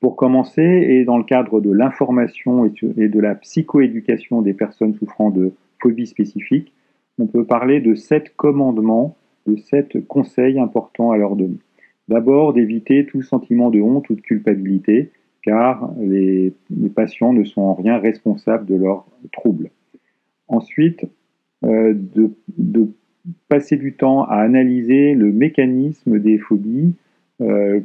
Pour commencer, et dans le cadre de l'information et de la psychoéducation des personnes souffrant de phobies spécifiques, on peut parler de 7 commandements, de 7 conseils importants à leur donner. D'abord, d'éviter tout sentiment de honte ou de culpabilité, car les patients ne sont en rien responsables de leurs troubles. Ensuite, de passer du temps à analyser le mécanisme des phobies,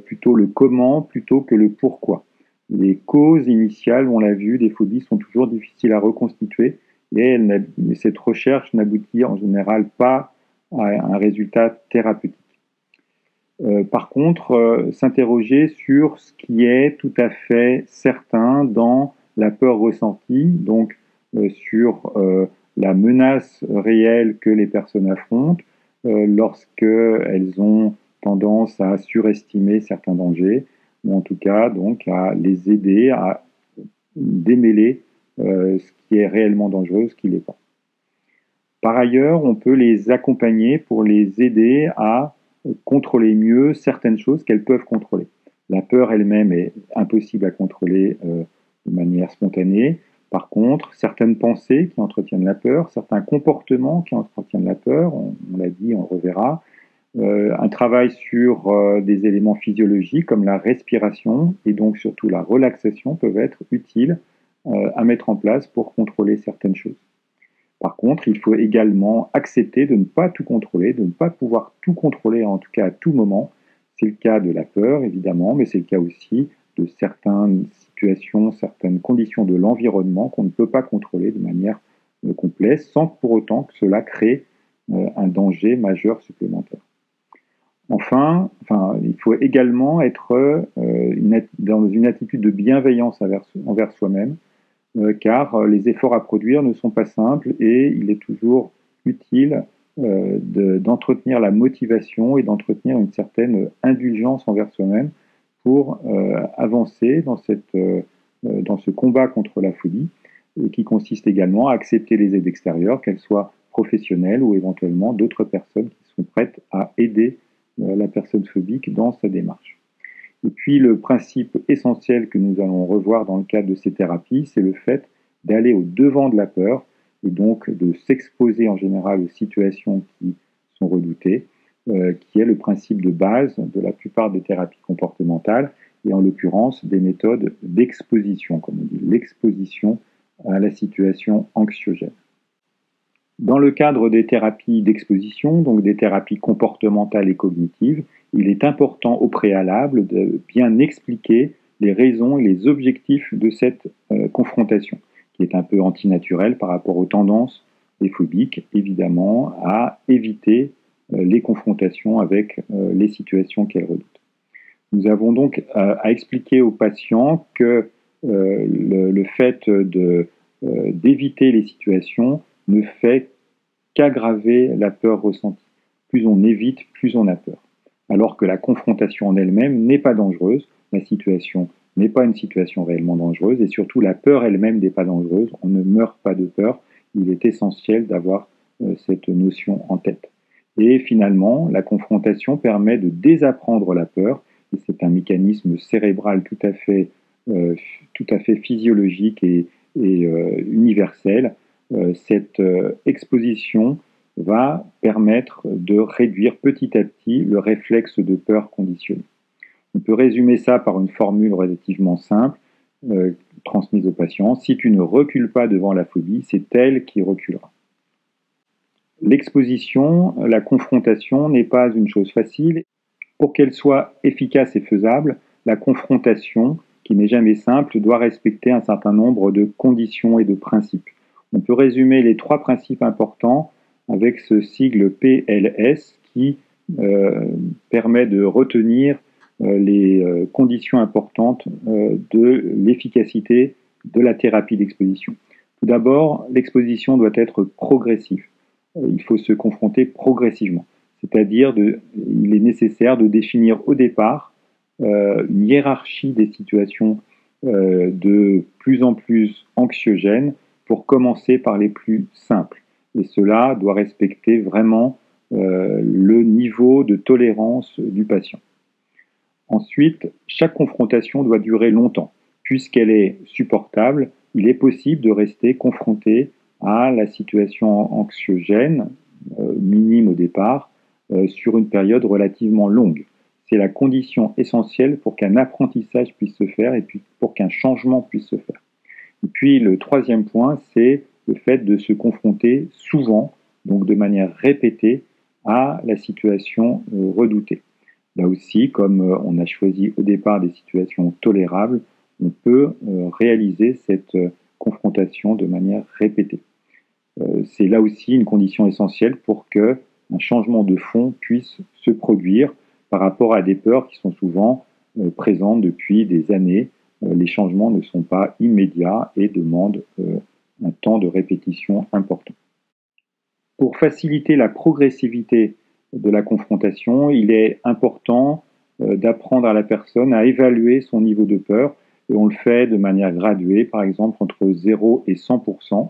plutôt le comment plutôt que le pourquoi. Les causes initiales, on l'a vu, des phobies sont toujours difficiles à reconstituer et cette recherche n'aboutit en général pas à un résultat thérapeutique. Par contre, s'interroger sur ce qui est tout à fait certain dans la peur ressentie, donc sur la menace réelle que les personnes affrontent lorsqu'elles ont tendance à surestimer certains dangers, ou en tout cas donc à les aider à démêler ce qui est réellement dangereux, ce qui ne l'est pas. Par ailleurs, on peut les accompagner pour les aider à contrôler mieux certaines choses qu'elles peuvent contrôler. La peur elle-même est impossible à contrôler de manière spontanée. Par contre, certaines pensées qui entretiennent la peur, certains comportements qui entretiennent la peur, on l'a dit, on le reverra, un travail sur des éléments physiologiques comme la respiration et donc surtout la relaxation peuvent être utiles à mettre en place pour contrôler certaines choses. Par contre, il faut également accepter de ne pas tout contrôler, de ne pas pouvoir tout contrôler, en tout cas à tout moment. C'est le cas de la peur, évidemment, mais c'est le cas aussi de certaines situations, certaines conditions de l'environnement qu'on ne peut pas contrôler de manière complète, sans pour autant que cela crée un danger majeur supplémentaire. Enfin, il faut également être dans une attitude de bienveillance envers soi-même, car les efforts à produire ne sont pas simples et il est toujours utile d'entretenir la motivation et d'entretenir une certaine indulgence envers soi-même pour avancer dans ce combat contre la phobie, et qui consiste également à accepter les aides extérieures, qu'elles soient professionnelles ou éventuellement d'autres personnes qui sont prêtes à aider la personne phobique dans sa démarche. Et puis le principe essentiel que nous allons revoir dans le cadre de ces thérapies, c'est le fait d'aller au-devant de la peur et donc de s'exposer en général aux situations qui sont redoutées, qui est le principe de base de la plupart des thérapies comportementales et en l'occurrence des méthodes d'exposition, comme on dit, l'exposition à la situation anxiogène. Dans le cadre des thérapies d'exposition, donc des thérapies comportementales et cognitives, il est important au préalable de bien expliquer les raisons et les objectifs de cette confrontation, qui est un peu antinaturelle par rapport aux tendances des phobiques, évidemment, à éviter les confrontations avec les situations qu'elles redoutent. Nous avons donc à expliquer aux patients que le fait d'éviter les situations ne fait qu'aggraver la peur ressentie. Plus on évite, plus on a peur. Alors que la confrontation en elle-même n'est pas dangereuse, la situation n'est pas une situation réellement dangereuse, et surtout la peur elle-même n'est pas dangereuse, on ne meurt pas de peur, il est essentiel d'avoir cette notion en tête. Et finalement, la confrontation permet de désapprendre la peur, et c'est un mécanisme cérébral tout à fait physiologique et universel. Cette exposition va permettre de réduire petit à petit le réflexe de peur conditionné. On peut résumer ça par une formule relativement simple, transmise aux patients. Si tu ne recules pas devant la phobie, c'est elle qui reculera. L'exposition, la confrontation n'est pas une chose facile. Pour qu'elle soit efficace et faisable, la confrontation, qui n'est jamais simple, doit respecter un certain nombre de conditions et de principes. On peut résumer les 3 principes importants avec ce sigle PLS qui permet de retenir les conditions importantes de l'efficacité de la thérapie d'exposition. Tout d'abord, l'exposition doit être progressive. Il faut se confronter progressivement. C'est-à-dire, il est nécessaire de définir au départ une hiérarchie des situations de plus en plus anxiogènes pour commencer par les plus simples. Et cela doit respecter vraiment le niveau de tolérance du patient. Ensuite, chaque confrontation doit durer longtemps. Puisqu'elle est supportable, il est possible de rester confronté à la situation anxiogène, minime au départ, sur une période relativement longue. C'est la condition essentielle pour qu'un apprentissage puisse se faire et puis pour qu'un changement puisse se faire. Et puis le troisième point, c'est le fait de se confronter souvent, donc de manière répétée, à la situation redoutée. Là aussi, comme on a choisi au départ des situations tolérables, on peut réaliser cette confrontation de manière répétée. C'est là aussi une condition essentielle pour qu'un changement de fond puisse se produire par rapport à des peurs qui sont souvent présentes depuis des années. Les changements ne sont pas immédiats et demandent un temps de répétition important. Pour faciliter la progressivité de la confrontation, il est important d'apprendre à la personne à évaluer son niveau de peur, et on le fait de manière graduée, par exemple entre 0 et 100%,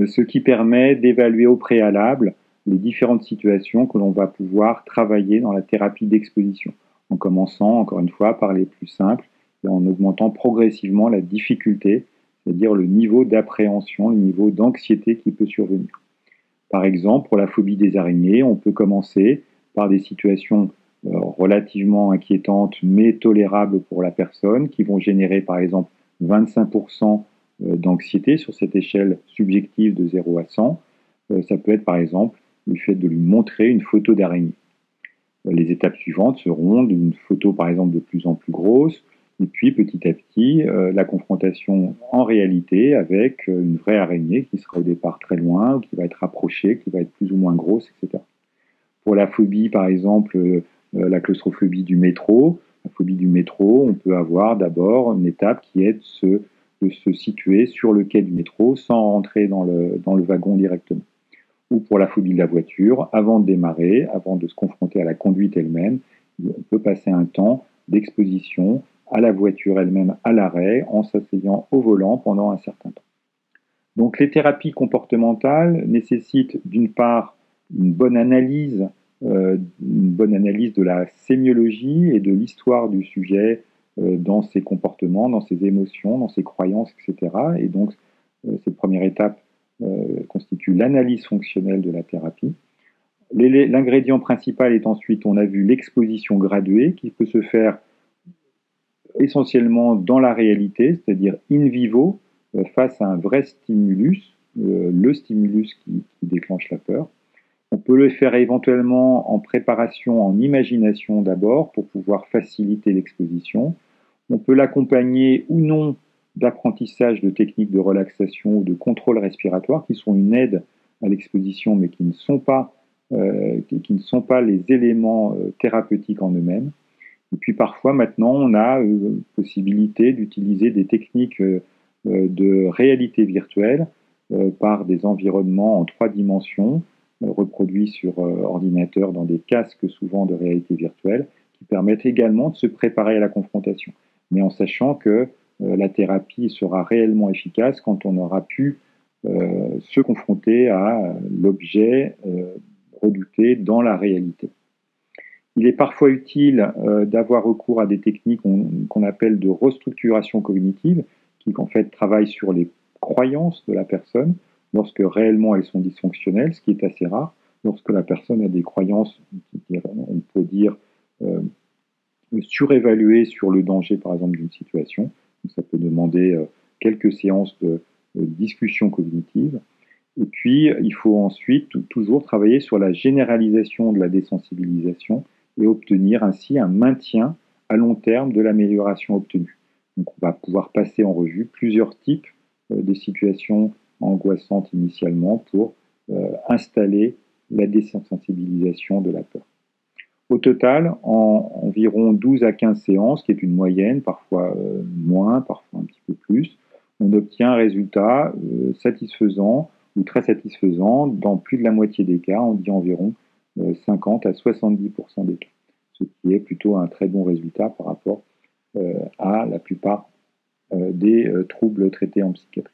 ce qui permet d'évaluer au préalable les différentes situations que l'on va pouvoir travailler dans la thérapie d'exposition, en commençant, encore une fois, par les plus simples et en augmentant progressivement la difficulté, c'est-à-dire le niveau d'appréhension, le niveau d'anxiété qui peut survenir. Par exemple, pour la phobie des araignées, on peut commencer par des situations relativement inquiétantes mais tolérables pour la personne, qui vont générer par exemple 25% d'anxiété sur cette échelle subjective de 0 à 100. Ça peut être par exemple le fait de lui montrer une photo d'araignée. Les étapes suivantes seront une photo par exemple de plus en plus grosse, et puis petit à petit la confrontation en réalité avec une vraie araignée qui sera au départ très loin, ou qui va être rapprochée, qui va être plus ou moins grosse, etc. Pour la phobie par exemple, la claustrophobie du métro, la phobie du métro, on peut avoir d'abord une étape qui est de se situer sur le quai du métro sans rentrer dans le wagon directement. Ou pour la phobie de la voiture, avant de démarrer, avant de se confronter à la conduite elle-même, on peut passer un temps d'exposition à la voiture elle-même à l'arrêt en s'asseyant au volant pendant un certain temps. Donc les thérapies comportementales nécessitent d'une part une bonne analyse de la sémiologie et de l'histoire du sujet dans ses comportements, dans ses émotions, dans ses croyances, etc. Et donc cette première étape constitue l'analyse fonctionnelle de la thérapie. L'ingrédient principal est ensuite, on a vu, l'exposition graduée qui peut se faire essentiellement dans la réalité, c'est-à-dire in vivo, face à un vrai stimulus, le stimulus qui déclenche la peur. On peut le faire éventuellement en préparation, en imagination d'abord, pour pouvoir faciliter l'exposition. On peut l'accompagner ou non d'apprentissage de techniques de relaxation ou de contrôle respiratoire qui sont une aide à l'exposition mais qui ne sont pas les éléments thérapeutiques en eux-mêmes. Et puis parfois maintenant on a possibilité d'utiliser des techniques de réalité virtuelle par des environnements en 3 dimensions reproduits sur ordinateur dans des casques souvent de réalité virtuelle qui permettent également de se préparer à la confrontation, mais en sachant que la thérapie sera réellement efficace quand on aura pu se confronter à l'objet redouté dans la réalité. Il est parfois utile d'avoir recours à des techniques qu'on appelle de restructuration cognitive, qui en fait travaillent sur les croyances de la personne lorsque réellement elles sont dysfonctionnelles, ce qui est assez rare. Lorsque la personne a des croyances, on peut dire, surévaluées sur le danger, par exemple, d'une situation. Donc, ça peut demander quelques séances de discussion cognitive. Et puis, il faut ensuite toujours travailler sur la généralisation de la désensibilisation et obtenir ainsi un maintien à long terme de l'amélioration obtenue. Donc, on va pouvoir passer en revue plusieurs types de situations angoissantes initialement pour installer la désensibilisation de la peur. Au total, en environ 12 à 15 séances, qui est une moyenne, parfois moins, parfois un petit peu plus, on obtient un résultat satisfaisant ou très satisfaisant dans plus de la moitié des cas, on dit environ 50 à 70% des cas, ce qui est plutôt un très bon résultat par rapport à la plupart des troubles traités en psychiatrie.